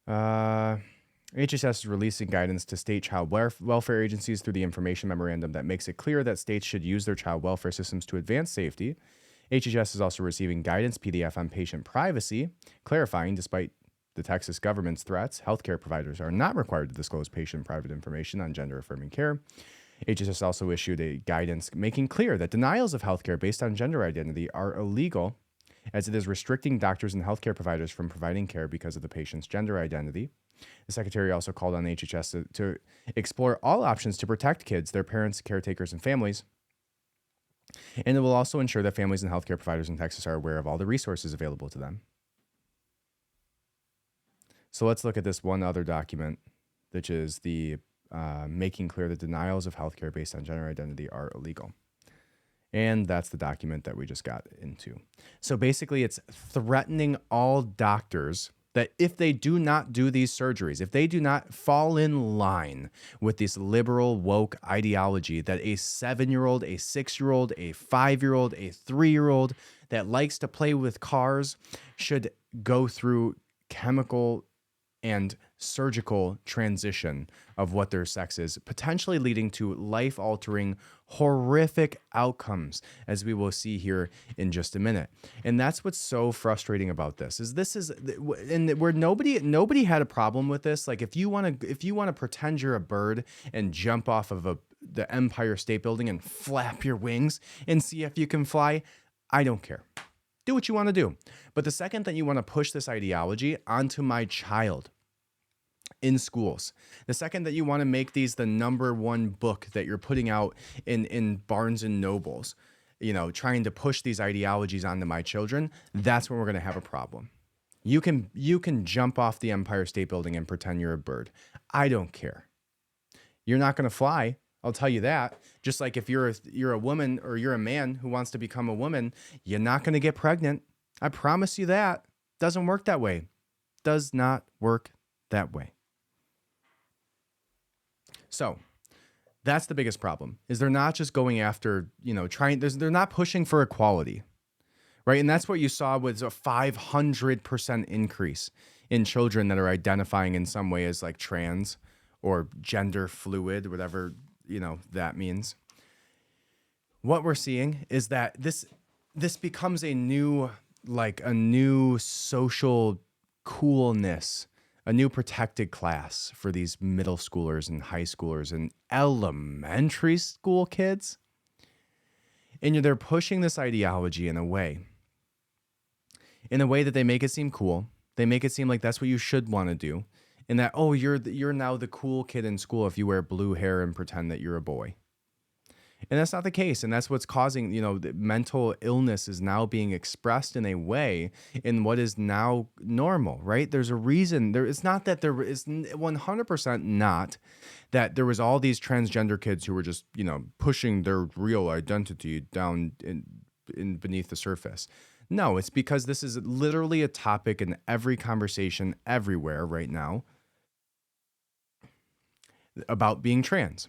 HHS is releasing guidance to state child welfare agencies through the information memorandum that makes it clear that states should use their child welfare systems to advance safety. HHS is also receiving guidance PDF on patient privacy, clarifying despite the Texas government's threats, healthcare providers are not required to disclose patient private information on gender-affirming care. HHS also issued a guidance making clear that denials of healthcare based on gender identity are illegal, as it is restricting doctors and healthcare providers from providing care because of the patient's gender identity. The secretary also called on HHS to explore all options to protect kids, their parents, caretakers, and families. And it will also ensure that families and healthcare providers in Texas are aware of all the resources available to them. So let's look at this one other document, which is the making clear that denials of healthcare based on gender identity are illegal. And that's the document that we just got into. So basically, it's threatening all doctors that if they do not do these surgeries, if they do not fall in line with this liberal woke ideology that a 7-year-old, a 6-year-old, a 5-year-old, a 3-year-old that likes to play with cars should go through chemical and surgical transition of what their sex is, potentially leading to life-altering, horrific outcomes, as we will see here in just a minute. And that's what's so frustrating about this is and where nobody had a problem with this. Like if you want to pretend you're a bird and jump off of the Empire State Building and flap your wings and see if you can fly, I don't care. Do what you want to do. But the second that you want to push this ideology onto my child in schools, the second that you want to make these the number one book that you're putting out in Barnes and Nobles, trying to push these ideologies onto my children, that's when we're going to have a problem. You can jump off the Empire State Building and pretend you're a bird. I don't care. You're not going to fly. I'll tell you that. Just like if you're a woman or you're a man who wants to become a woman, you're not going to get pregnant. I promise you that. Doesn't work that way. Does not work that way. So that's the biggest problem, is they're not just going after, they're not pushing for equality, right? And that's what you saw was a 500% increase in children that are identifying in some way as like trans or gender fluid, whatever, that means. What we're seeing is that this becomes a new social coolness, a new protected class for these middle schoolers and high schoolers and elementary school kids. And they're pushing this ideology in a way that they make it seem cool. They make it seem like that's what you should want to do. And that, oh, you're now the cool kid in school if you wear blue hair and pretend that you're a boy. And that's not the case. And that's what's causing, the mental illness is now being expressed in a way in what is now normal, right? There's a reason. It's not that there is 100% not that there was all these transgender kids who were just, pushing their real identity down in beneath the surface. No, it's because this is literally a topic in every conversation everywhere right now about being trans.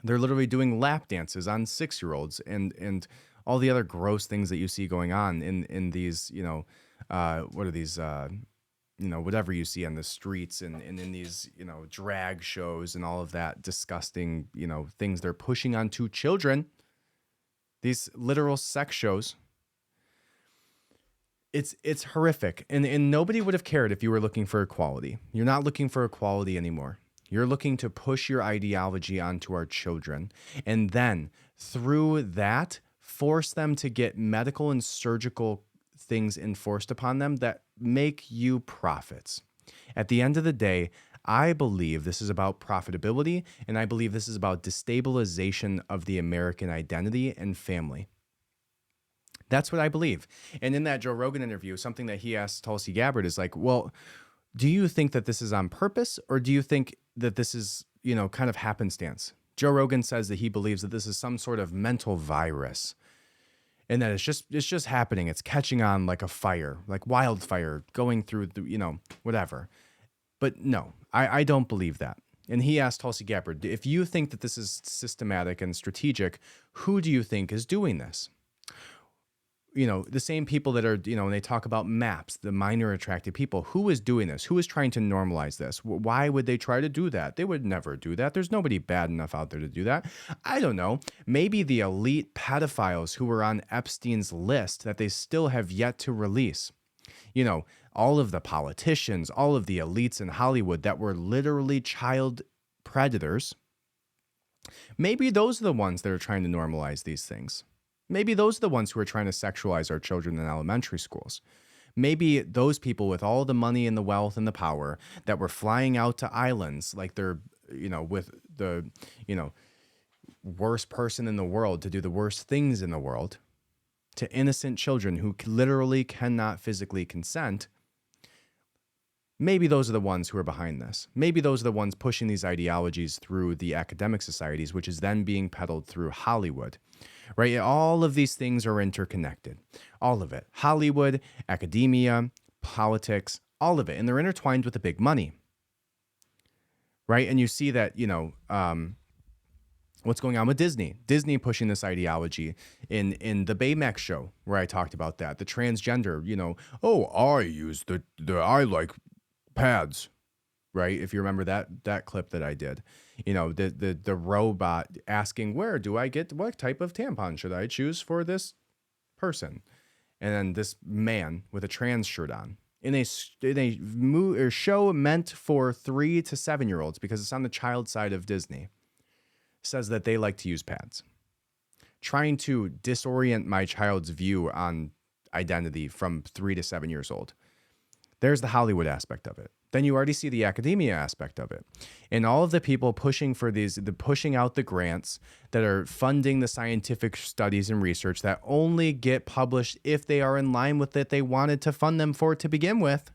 They're literally doing lap dances on 6-year-olds and all the other gross things that you see going on in these, what are these, whatever you see on the streets and in these, drag shows and all of that disgusting, things they're pushing onto children, these literal sex shows. It's horrific. And nobody would have cared if you were looking for equality. You're not looking for equality anymore. You're looking to push your ideology onto our children, and then through that, force them to get medical and surgical things enforced upon them that make you profits. At the end of the day, I believe this is about profitability, and I believe this is about destabilization of the American identity and family. That's what I believe. And in that Joe Rogan interview, something that he asked Tulsi Gabbard is like, well, do you think that this is on purpose, or do you think that this is, kind of happenstance? Joe Rogan says that he believes that this is some sort of mental virus and that it's just happening. It's catching on like a fire, like wildfire going through the, whatever. But no, I don't believe that. And he asked Tulsi Gabbard, if you think that this is systematic and strategic, who do you think is doing this? The same people that are, when they talk about MAPS, the minor attracted people, who is doing this? Who is trying to normalize this? Why would they try to do that? They would never do that. There's nobody bad enough out there to do that. I don't know. Maybe the elite pedophiles who were on Epstein's list that they still have yet to release. All of the politicians, all of the elites in Hollywood that were literally child predators. Maybe those are the ones that are trying to normalize these things. Maybe those are the ones who are trying to sexualize our children in elementary schools. Maybe those people with all the money and the wealth and the power that were flying out to islands like they're, with the, worst person in the world to do the worst things in the world to innocent children who literally cannot physically consent. Maybe those are the ones who are behind this. Maybe those are the ones pushing these ideologies through the academic societies, which is then being peddled through Hollywood. Right? All of these things are interconnected. All of it. Hollywood, academia, politics, all of it. And they're intertwined with the big money. Right? And you see that, what's going on with Disney. Disney pushing this ideology in the Baymax show where I talked about that. The transgender, I like pads. Right? If you remember that clip that I did, the robot asking, what type of tampon should I choose for this person? And then this man with a trans shirt on in a show meant for 3 to 7-year-olds because it's on the child side of Disney says that they like to use pads, trying to disorient my child's view on identity from 3 to 7 years old. There's the Hollywood aspect of it. Then you already see the academia aspect of it. And all of the people pushing for pushing out the grants that are funding the scientific studies and research that only get published if they are in line with it they wanted to fund them for to begin with.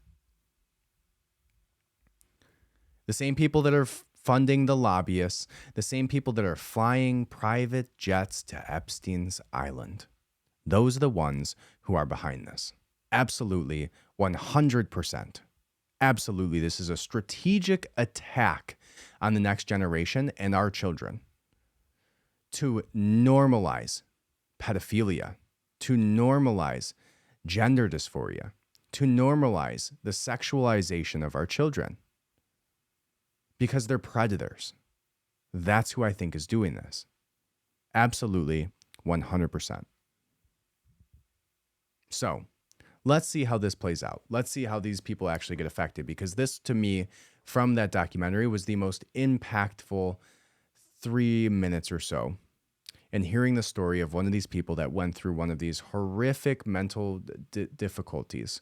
The same people that are funding the lobbyists, the same people that are flying private jets to Epstein's Island. Those are the ones who are behind this. Absolutely, 100%. Absolutely, this is a strategic attack on the next generation and our children, to normalize pedophilia, to normalize gender dysphoria, to normalize the sexualization of our children, because they're predators. That's who I think is doing this. Absolutely, 100%. So let's see how this plays out. Let's see how these people actually get affected, because this, to me, from that documentary, was the most impactful 3 minutes or so. And hearing the story of one of these people that went through one of these horrific mental difficulties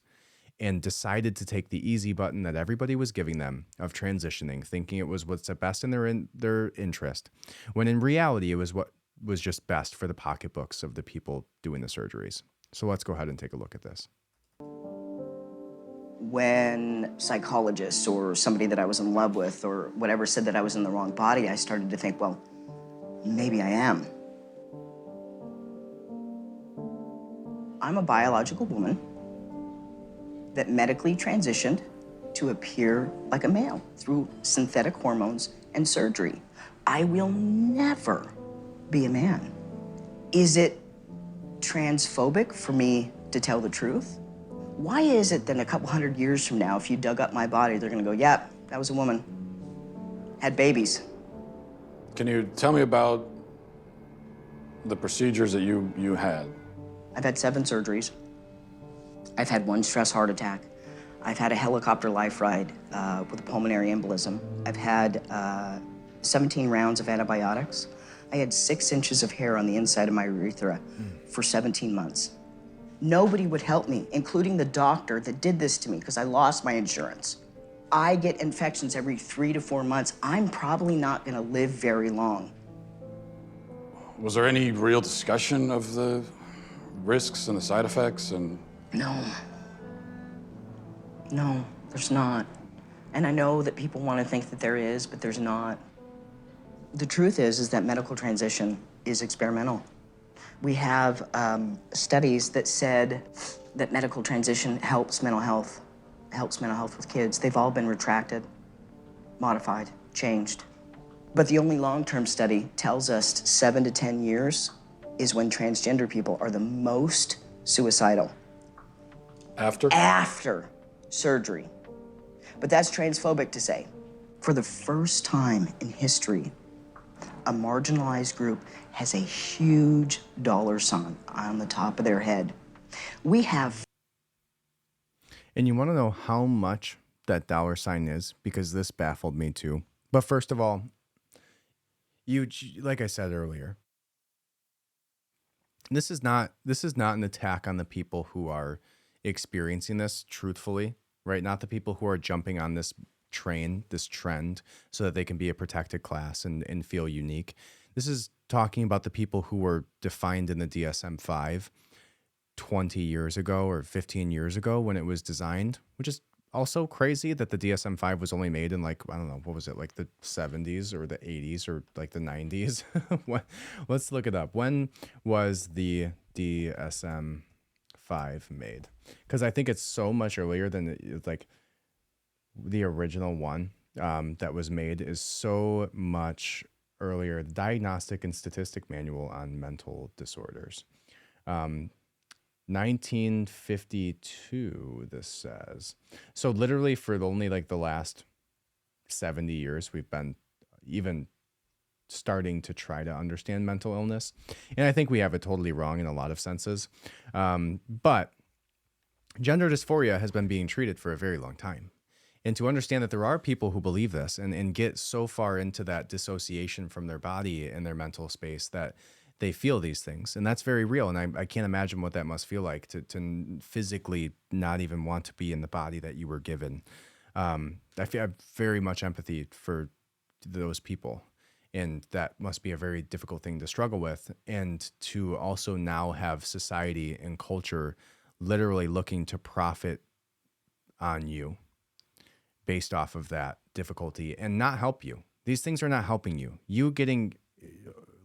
and decided to take the easy button that everybody was giving them of transitioning, thinking it was what's best in their interest, when in reality it was what was just best for the pocketbooks of the people doing the surgeries. So let's go ahead and take a look at this. When psychologists or somebody that I was in love with or whatever said that I was in the wrong body, I started to think, well, maybe I am. I'm a biological woman that medically transitioned to appear like a male through synthetic hormones and surgery. I will never be a man. Is it transphobic for me to tell the truth? Why is it that a couple hundred years from now, if you dug up my body, they're gonna go, yep, that was a woman, had babies? Can you tell me about the procedures that you had? I've had 7 surgeries. I've had 1 stress heart attack. I've had a helicopter life ride with a pulmonary embolism. I've had 17 rounds of antibiotics. I had 6 inches of hair on the inside of my urethra for 17 months. Nobody would help me, including the doctor that did this to me, because I lost my insurance. I get infections every 3 to 4 months. I'm probably not gonna live very long. Was there any real discussion of the risks and the side effects? And No, there's not. And I know that people want to think that there is, but there's not. The truth is that medical transition is experimental. We have studies that said that medical transition helps mental health with kids. They've all been retracted, modified, changed. But the only long-term study tells us 7 to 10 years is when transgender people are the most suicidal. After? After surgery. But that's transphobic to say. For the first time in history, a marginalized group has a huge dollar sign on the top of their head. We have... And you want to know how much that dollar sign is? Because this baffled me too. But first of all, like I said earlier, this is not an attack on the people who are experiencing this truthfully, right? Not the people who are jumping on this train, this trend, so that they can be a protected class and feel unique. This is talking about the people who were defined in the DSM-5 20 years ago or 15 years ago when it was designed, which is also crazy that the DSM-5 was only made in, like, I don't know, what was it, like the 70s or the 80s or like the 90s? Let's look it up. When was the DSM-5 made? Because I think it's so much earlier than like the original one that was made is so much earlier. The Diagnostic and Statistic Manual on Mental Disorders. 1952, this says. So literally for only like the last 70 years, we've been even starting to try to understand mental illness. And I think we have it totally wrong in a lot of senses. But gender dysphoria has been being treated for a very long time. And to understand that there are people who believe this and get so far into that dissociation from their body and their mental space that they feel these things. And that's very real. And I can't imagine what that must feel like to physically not even want to be in the body that you were given. I have very much empathy for those people. And that must be a very difficult thing to struggle with. And to also now have society and culture literally looking to profit on you based off of that difficulty and not help you. These things are not helping you. You getting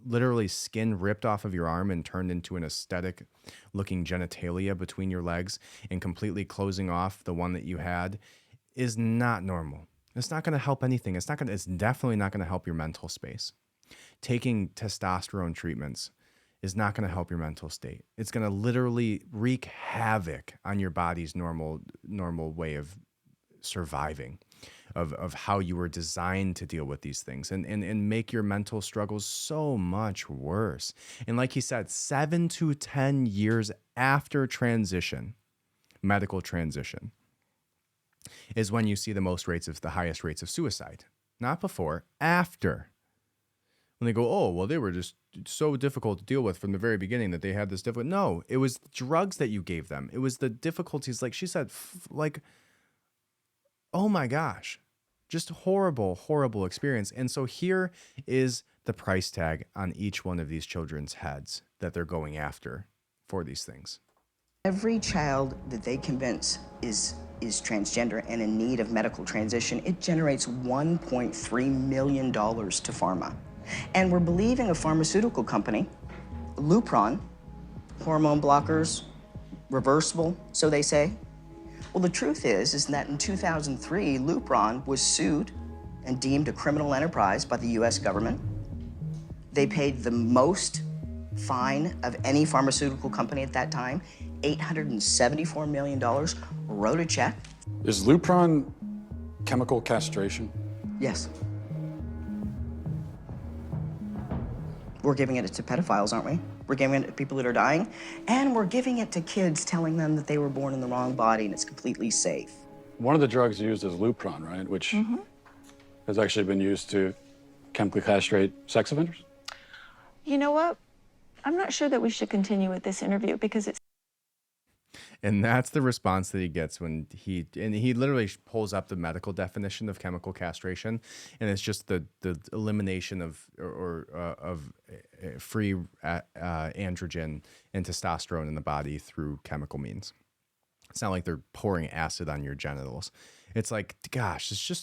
literally skin ripped off of your arm and turned into an aesthetic looking genitalia between your legs and completely closing off the one that you had is not normal. It's not going to help anything. It's definitely not going to help your mental space. Taking testosterone treatments is not going to help your mental state. It's going to literally wreak havoc on your body's normal way of surviving, of how you were designed to deal with these things, and make your mental struggles so much worse. And like he said, 7 to 10 years after transition, medical transition, is when you see the highest rates of suicide. Not before, after. When they go, oh, well, they were just so difficult to deal with from the very beginning that they had this difficult. No, it was drugs that you gave them. It was the difficulties, like she said, oh my gosh, just horrible, horrible experience. And so here is the price tag on each one of these children's heads that they're going after for these things. Every child that they convince is transgender and in need of medical transition, it generates $1.3 million to pharma. And we're believing a pharmaceutical company, Lupron, hormone blockers, reversible, so they say. Well, the truth is that in 2003, Lupron was sued and deemed a criminal enterprise by the US government. They paid the most fine of any pharmaceutical company at that time, $874 million, wrote a check. Is Lupron chemical castration? Yes. We're giving it to pedophiles, aren't we? We're giving it to people that are dying, and we're giving it to kids, telling them that they were born in the wrong body and it's completely safe. One of the drugs used is Lupron, right? Which has actually been used to chemically castrate sex offenders? You know what? I'm not sure that we should continue with this interview because it's... And that's the response that he gets when he literally pulls up the medical definition of chemical castration, and it's just the elimination of free androgen and testosterone in the body through chemical means. It's not like they're pouring acid on your genitals. It's like, gosh,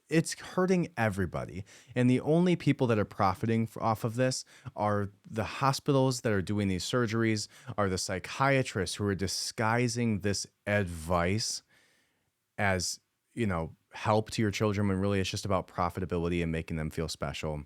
it's hurting everybody. And the only people that are profiting off of this are the hospitals that are doing these surgeries, are the psychiatrists who are disguising this advice as, help to your children when really it's just about profitability and making them feel special.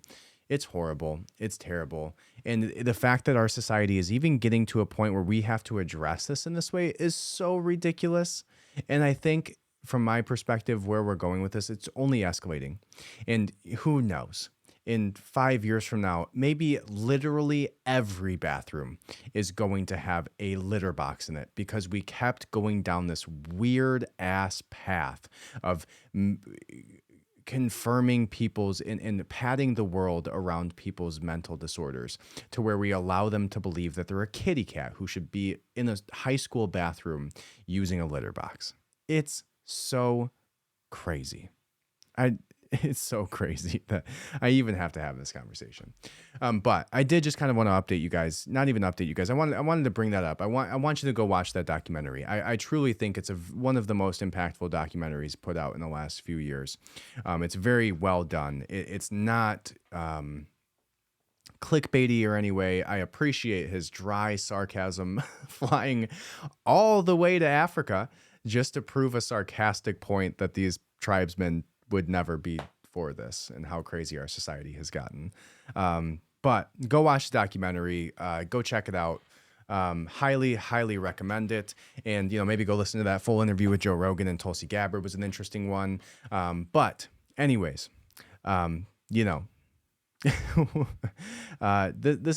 It's horrible. It's terrible. And the fact that our society is even getting to a point where we have to address this in this way is so ridiculous. And I think, from my perspective, where we're going with this, it's only escalating. And who knows? In 5 years from now, maybe literally every bathroom is going to have a litter box in it, because we kept going down this weird ass path of confirming people's and padding the world around people's mental disorders, to where we allow them to believe that they're a kitty cat who should be in a high school bathroom using a litter box. It's so crazy. It's so crazy that I even have to have this conversation. But I did just kind of want to update you guys. Not even update you guys. I wanted to bring that up. I want you to go watch that documentary. I truly think it's one of the most impactful documentaries put out in the last few years. It's very well done. It's not clickbaity or any way. I appreciate his dry sarcasm, flying all the way to Africa just to prove a sarcastic point that these tribesmen would never be for this, and how crazy our society has gotten. But go watch the documentary. Go check it out. Highly, highly recommend it. And, maybe go listen to that full interview with Joe Rogan and Tulsi Gabbard was an interesting one. But anyways, this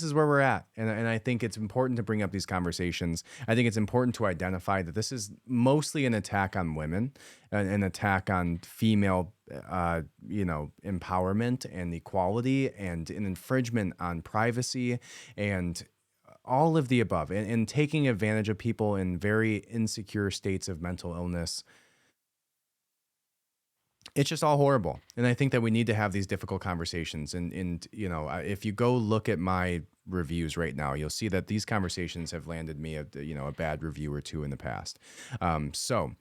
is where we're at, and I think it's important to bring up these conversations. I think it's important to identify that this is mostly an attack on women, an attack on female, empowerment and equality, and an infringement on privacy, and all of the above, and taking advantage of people in very insecure states of mental illness. It's just all horrible. And I think that we need to have these difficult conversations. And if you go look at my reviews right now, you'll see that these conversations have landed me a bad review or two in the past. So,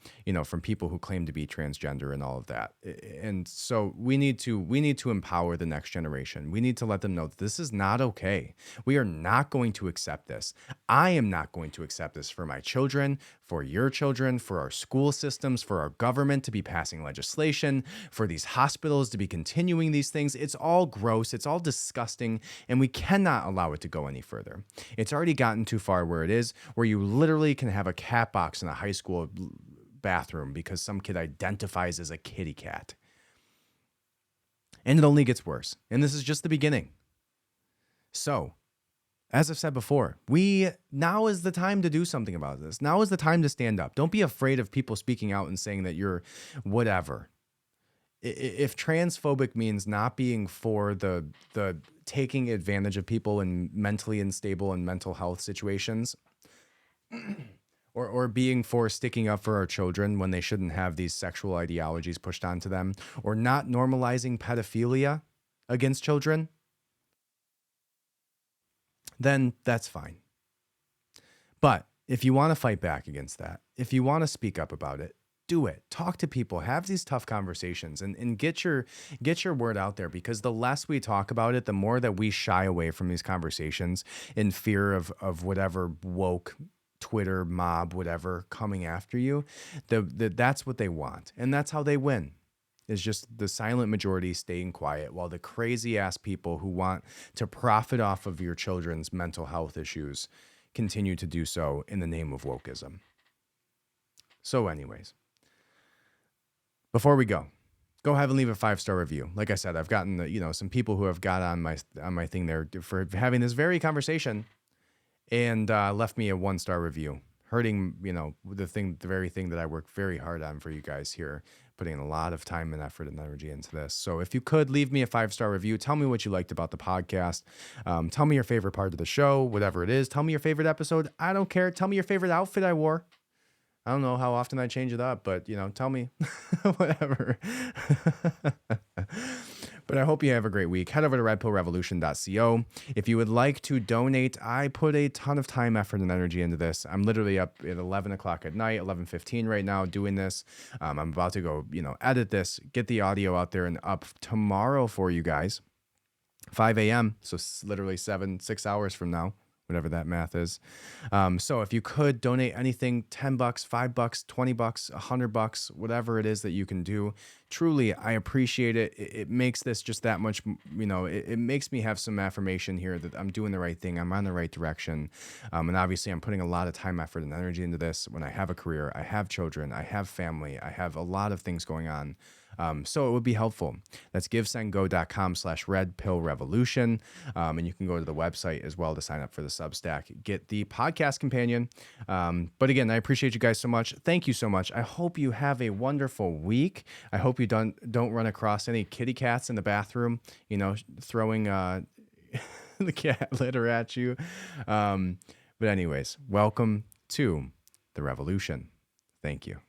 from people who claim to be transgender and all of that. And so we need to empower the next generation. We need to let them know that this is not okay. We are not going to accept this. I am not going to accept this for my children, for your children, for our school systems, for our government to be passing legislation, for these hospitals to be continuing these things. It's all gross. It's all disgusting. And we cannot allow it to go any further. It's already gotten too far where it is, where you literally can have a cat box in a high school bathroom because some kid identifies as a kitty cat. And it only gets worse. And this is just the beginning. So, as I've said before, now is the time to do something about this. Now is the time to stand up. Don't be afraid of people speaking out and saying that you're whatever. If transphobic means not being for the taking advantage of people in mentally unstable and mental health situations, or being for sticking up for our children when they shouldn't have these sexual ideologies pushed onto them, or not normalizing pedophilia against children, then that's fine. But if you want to fight back against that, if you want to speak up about it, do it. Talk to people, have these tough conversations, and get your word out there, because the less we talk about it, the more that we shy away from these conversations in fear of whatever woke Twitter mob, whatever, coming after you. That's what they want. And that's how they win. Is just the silent majority staying quiet while the crazy ass people who want to profit off of your children's mental health issues continue to do so in the name of wokeism. So anyways, before we go ahead and leave a 5-star review. Like I said, I've gotten some people who have got on my thing there for having this very conversation and left me a 1-star review, hurting, the very thing that I work very hard on for you guys here, putting a lot of time and effort and energy into this. So if you could leave me a 5-star review, tell me what you liked about the podcast. Tell me your favorite part of the show, whatever it is. Tell me your favorite episode. I don't care. Tell me your favorite outfit I wore. I don't know how often I change it up, but tell me whatever. But I hope you have a great week. Head over to redpillrevolution.co. If you would like to donate, I put a ton of time, effort, and energy into this. I'm literally up at 11 o'clock at night, 11:15 right now doing this. I'm about to go, edit this, get the audio out there and up tomorrow for you guys. 5 a.m. So literally 6 hours from now, whatever that math is. So if you could donate anything, $10, $5, $20, $100, whatever it is that you can do, truly, I appreciate it. It makes this just that much, it makes me have some affirmation here that I'm doing the right thing. I'm on the right direction. And obviously I'm putting a lot of time, effort, and energy into this when I have a career, I have children, I have family, I have a lot of things going on. So it would be helpful. That's givesendgo.com/redpillrevolution. And you can go to the website as well to sign up for the Substack, get the podcast companion. But again, I appreciate you guys so much. Thank you so much. I hope you have a wonderful week. I hope you don't run across any kitty cats in the bathroom, throwing the cat litter at you. But anyways, welcome to the revolution. Thank you.